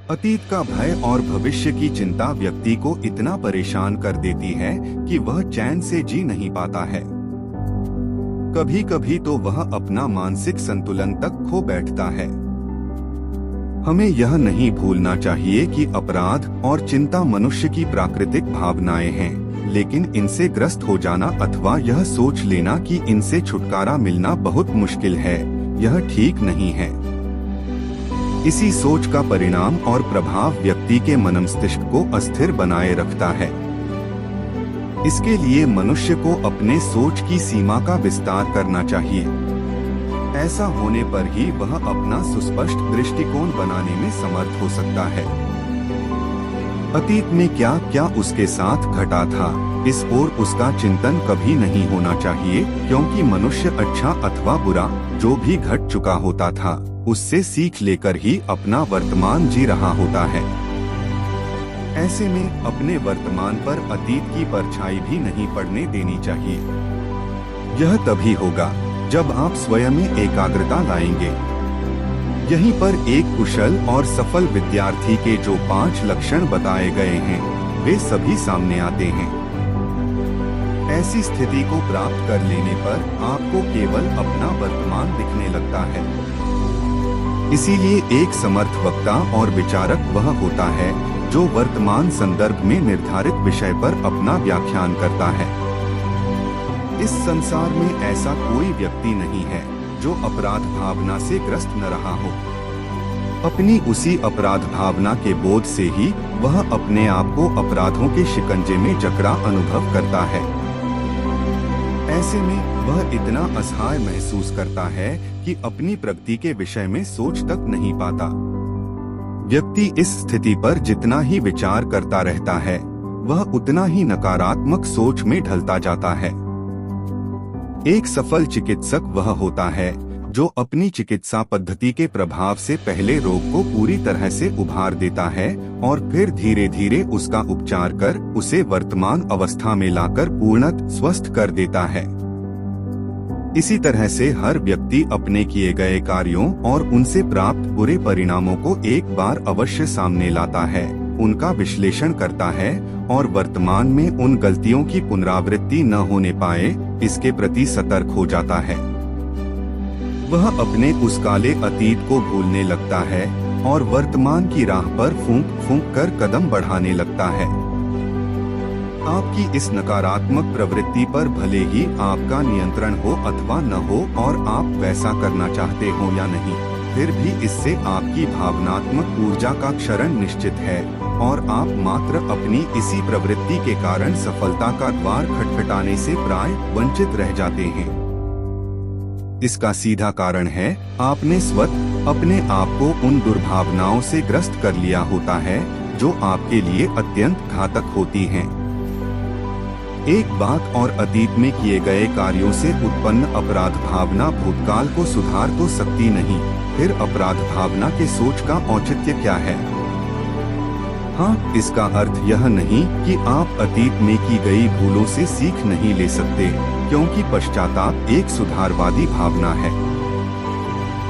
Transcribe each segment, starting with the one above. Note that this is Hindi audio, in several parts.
अतीत का भय और भविष्य की चिंता व्यक्ति को इतना परेशान कर देती है कि वह चैन से जी नहीं पाता है। कभी कभी तो वह अपना मानसिक संतुलन तक खो बैठता है। हमें यह नहीं भूलना चाहिए कि अपराध और चिंता मनुष्य की प्राकृतिक भावनाएं हैं, लेकिन इनसे ग्रस्त हो जाना अथवा यह सोच लेना कि इनसे छुटकारा मिलना बहुत मुश्किल है, यह ठीक नहीं है। इसी सोच का परिणाम और प्रभाव व्यक्ति के मनमस्तिष्क को अस्थिर बनाए रखता है। इसके लिए मनुष्य को अपने सोच की सीमा का विस्तार करना चाहिए। ऐसा होने पर ही वह अपना सुस्पष्ट दृष्टिकोण बनाने में समर्थ हो सकता है। अतीत में क्या क्या उसके साथ घटा था, इस ओर उसका चिंतन कभी नहीं होना चाहिए, क्योंकि मनुष्य अच्छा अथवा बुरा जो भी घट चुका होता था उससे सीख लेकर ही अपना वर्तमान जी रहा होता है। ऐसे में अपने वर्तमान पर अतीत की परछाई भी नहीं पड़ने देनी चाहिए। यह तभी होगा जब आप स्वयं में एकाग्रता लाएंगे। यहीं पर एक कुशल और सफल विद्यार्थी के जो 5 लक्षण बताए गए हैं वे सभी सामने आते हैं। ऐसी स्थिति को प्राप्त कर लेने पर आपको केवल अपना वर्तमान दिखने लगता है। इसीलिए एक समर्थ वक्ता और विचारक वह होता है जो वर्तमान संदर्भ में निर्धारित विषय पर अपना व्याख्यान करता है। इस संसार में ऐसा कोई व्यक्ति नहीं है जो अपराध भावना से ग्रस्त न रहा हो। अपनी उसी अपराध भावना के बोध से ही वह अपने आप को अपराधों के शिकंजे में जकड़ा अनुभव करता है। ऐसे में वह इतना असहाय महसूस करता है कि अपनी प्रगति के विषय में सोच तक नहीं पाता। व्यक्ति इस स्थिति पर जितना ही विचार करता रहता है वह उतना ही नकारात्मक सोच में ढलता जाता है। एक सफल चिकित्सक वह होता है जो अपनी चिकित्सा पद्धति के प्रभाव से पहले रोग को पूरी तरह से उभार देता है और फिर धीरे धीरे उसका उपचार कर उसे वर्तमान अवस्था में लाकर पूर्णतः स्वस्थ कर देता है। इसी तरह से हर व्यक्ति अपने किए गए कार्यों और उनसे प्राप्त बुरे परिणामों को एक बार अवश्य सामने लाता है, उनका विश्लेषण करता है और वर्तमान में उन गलतियों की पुनरावृत्ति न होने पाए इसके प्रति सतर्क हो जाता है। वह अपने उस काले अतीत को भूलने लगता है और वर्तमान की राह पर फूंक फूंक कर कदम बढ़ाने लगता है। आपकी इस नकारात्मक प्रवृत्ति पर भले ही आपका नियंत्रण हो अथवा न हो और आप वैसा करना चाहते हो या नहीं, फिर भी इससे आपकी भावनात्मक ऊर्जा का क्षरण निश्चित है और आप मात्र अपनी इसी प्रवृत्ति के कारण सफलता का द्वार खटखटाने से प्राय वंचित रह जाते हैं। इसका सीधा कारण है आपने स्वतः अपने आप को उन दुर्भावनाओं से ग्रस्त कर लिया होता है जो आपके लिए अत्यंत घातक होती हैं। एक बात और अतीत में किए गए कार्यों से उत्पन्न अपराध भावना भूतकाल को सुधार तो सकती नहीं, फिर अपराध भावना के सोच का औचित्य क्या है? हाँ, इसका अर्थ यह नहीं कि आप अतीत में की गई भूलों से सीख नहीं ले सकते, क्योंकि पश्चाताप एक सुधारवादी भावना है।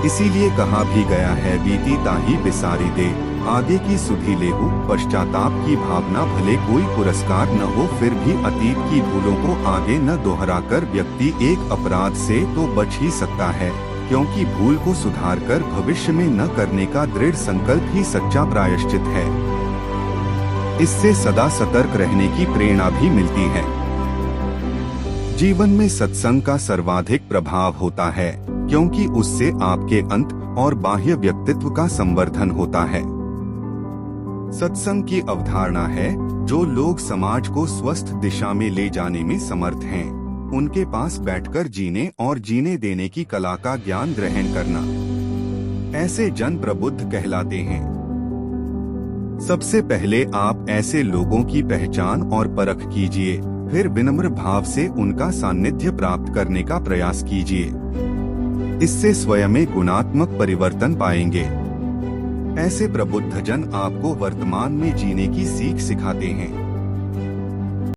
इसीलिए कहा भी गया है, बीती ताही बिसारी दे, आगे की सुधि लेहू। पश्चाताप की भावना भले कोई पुरस्कार न हो, फिर भी अतीत की भूलों को आगे न दोहराकर व्यक्ति एक अपराध से तो बच ही सकता है, क्योंकि भूल को सुधारकर भविष्य में न करने का दृढ़ संकल्प ही सच्चा प्रायश्चित है। इससे सदा सतर्क रहने की प्रेरणा भी मिलती है। जीवन में सत्संग का सर्वाधिक प्रभाव होता है, क्योंकि उससे आपके अंत और बाह्य व्यक्तित्व का संवर्धन होता है। सत्संग की अवधारणा है जो लोग समाज को स्वस्थ दिशा में ले जाने में समर्थ हैं, उनके पास बैठकर जीने और जीने देने की कला का ज्ञान ग्रहण करना। ऐसे जन प्रबुद्ध कहलाते हैं। सबसे पहले आप ऐसे लोगों की पहचान और परख कीजिए, फिर विनम्र भाव से उनका सानिध्य प्राप्त करने का प्रयास कीजिए। इससे स्वयं में गुणात्मक परिवर्तन पाएंगे। ऐसे प्रबुद्ध जन आपको वर्तमान में जीने की सीख सिखाते हैं।